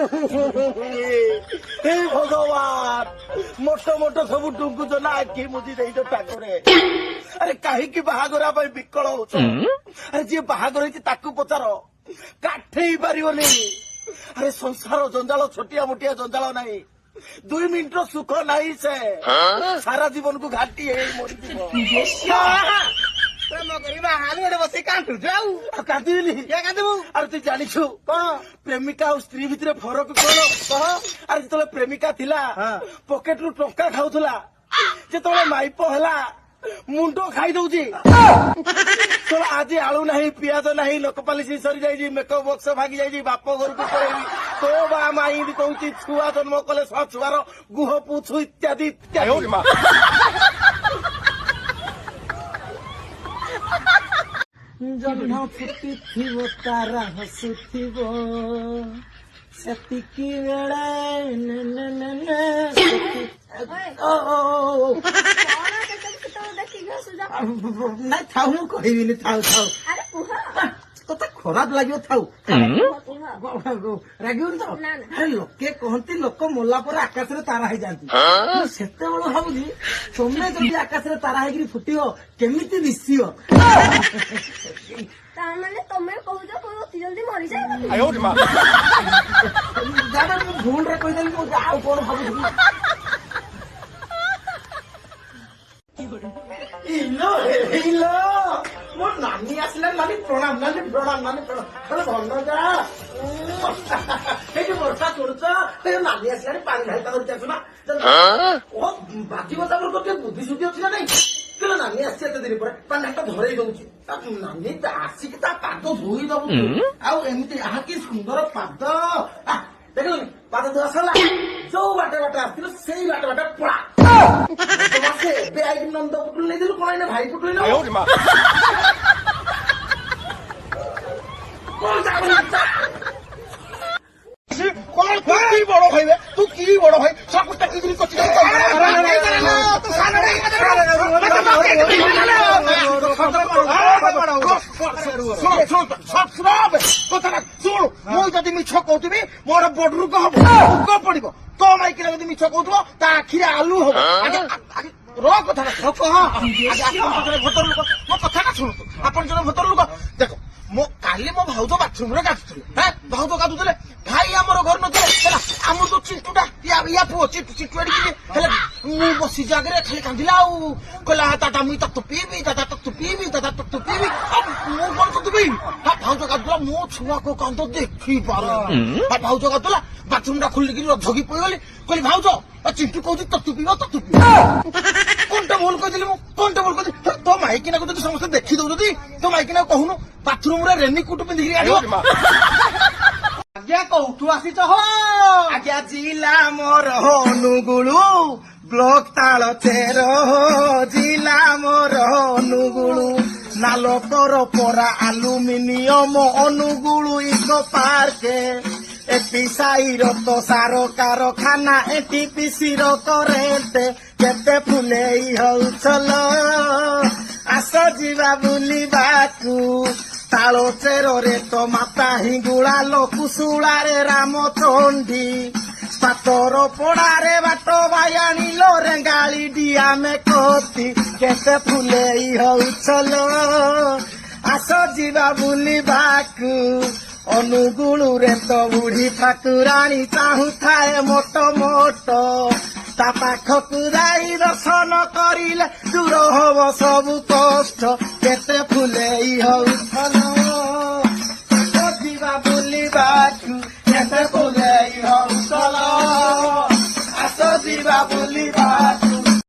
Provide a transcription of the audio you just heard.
हे भगवान मोट मोट सब डुंगुच ना आखि मुझी दे टाकरे अरे कहीं बाहागर विकल हो अरे जी बाहागर ताकू पचार काठे पारनी अरे संसार जंजाल छोटिया मोटिया जंजाल नहीं 2 मिनिट सुख नहीं से सारा जीवन को घाटी मरी बस कांदी अरे तू जानिछु प्रेमिका और स्त्री भितर फरक कौन अरे जो प्रेमिका थिला पॉकेट रु टंका खाऊला जो माइप है मुंड खाई दौची तो आज आलू नहीं पियाज नहीं नकपालिश सरी जाइए मेकअप बक्स भागी जाइए बाप घर को पड़ेबी तो बा माई भी कहूँ छुआ जन्म कले छुआर गुह पुछु इत्यादि इत्यादि जह्न फुटी थी तारा हसुथिब सेतिकी बेला ना थाऊ मु कहबिनी थाऊ थाऊ तोते खराब लगे थाऊ रागियो तो अरे लोके कहती लोक मोला पर आकाश रे तारा हो जाती सेते बेला भाबुनी तुमने जदि आकाश रे तारा हेगिरी फुटियो केमिति दिसियो तामाने तमे कहू जो कोई अति जल्दी मरि जाय आयो रे मां दादा मु भूल रे कहि देली मु आउ कोन भाबुनी इलो इलो मोर नानी आसले नानी प्रणाम नानी प्रणाम अरे भन्न जा जो वर्षा छोड़छ नानी आसले पानी ढाई करके आसना ओ बाकी बता पर को बुद्धि सुद्धि अछि ना नहीं चलो नानी आसी एते दिन पर पानी ढाई धरई दउछि नानी आसी के ता पाद धोई दउ आउ एमिति आहा की सुंदर पाद देखो पाद धोआ सला जो बाटे बाटे आस्तिलो सेई बाटे बाटे पड़ा তোমাকে বেআই নন্দ পুতুল নেই দিল কোন না ভাই পুতুল না আয় মা কোন যাবে কোন কি বড় ভাই তুই কি বড় ভাই সব কুছ কি দিলি করছিস তো সানা নেই কথাটা শুন মুই যদি মিছ কହୁଥିବି ମୋର ବଡରୁ ହବ ପଡିବ तो माइक लगे मिछ कहू ता आखिरे आलू हम रो कथा भोटर लोक मो कथा शुणु आप भोटर लोक देख मो काली मो भाउज बाथरूम रे गाधुले भाउज गाधुले भाई आमर घर नथिले आम जो चिंटूटा या पुओ चिंटू एडी मु बसी जागरे खाली कांदिला आ कहला दादा मुई तक पीबी दादा तक पीबी दादा तक पीबी मु कोन तक पीबी भाउज गाधुला मो छुआ को कांद देखी पारो भाउज गाधुला बाथरूम टा खुली झगी पड़गली कहली भाउज चिंटू कहू तक पीब कौनटा भूल कहली कौनटा भूल कहली तो माइकिना को समस्त देखी दौर तो माइकिना कहूनु बाथरूम रे रेनिकोट पिंधि आज्ञा कौटू आसीच हो आज्ञा जिला मोर अनुगुलु ब्लॉक ताल चेर जिला मोर अनुगुलु नालो कर परा आलुमिनियम अनुगुलु इको पार्के एपिसाई तो सारो कारखाना एटीपीसी करेंटे केते फुलेई हौचल आस जीवा बुलिबाकू तालो चेरे तो माता हिंगुला लोकुशुला रे रामचंडी पातर पड़ारे बाट बायाणी लो रेंगाली डिया में कोती केते फुलेई हौचल आस जीवा बुलिबाकू अनुगुलु रे तो बुढ़ी ठाकुराणी चाहू थाए मोट मोट ता पाखकु जाई दर्शन करिले दूर हब सब कष्ट केते फुलेई हौचल जीवा बुलिबाकू केते फुलेई हौचल आस जीवा बुली